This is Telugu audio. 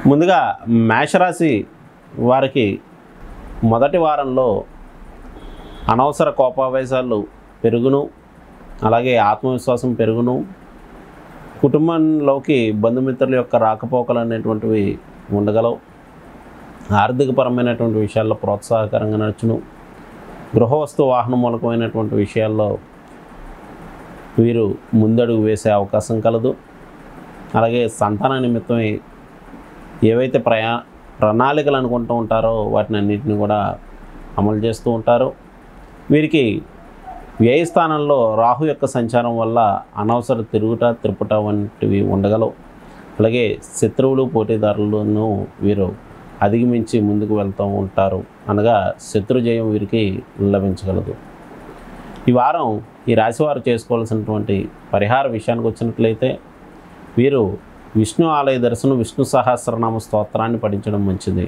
ముందుగా మేషరాశి వారికి మొదటి వారంలో అనవసర కోపావేశాలు పెరుగును, అలాగే ఆత్మవిశ్వాసం పెరుగును, కుటుంబంలోకి బంధుమిత్రుల యొక్క రాకపోకలు అనేటువంటివి ఉండగలవు, ఆర్థికపరమైనటువంటి విషయాల్లో ప్రోత్సాహకరంగా నడుచును, గృహవస్తు వాహన మూలకమైనటువంటి విషయాల్లో వీరు ముందడుగు వేసే అవకాశం కలదు. అలాగే సంతాన నిమిత్తమై ఏవైతే ప్రణాళికలు అనుకుంటూ ఉంటారో వాటిని అన్నింటినీ కూడా అమలు చేస్తూ ఉంటారు. వీరికి వ్యయ స్థానంలో రాహు యొక్క సంచారం వల్ల అనవసర తిరుపుట వంటివి ఉండగలవు. అలాగే శత్రువులు పోటీదారులను వీరు అధిగమించి ముందుకు వెళ్తూ ఉంటారు, అనగా శత్రుజయం వీరికి లభించగలదు. ఈ వారం ఈ రాశివారు చేసుకోవాల్సినటువంటి పరిహార విషయానికి వచ్చినట్లయితే వీరు విష్ణు ఆలయ దర్శనం, విష్ణు సహస్రనామ స్తోత్రాన్ని పఠించడం మంచిది.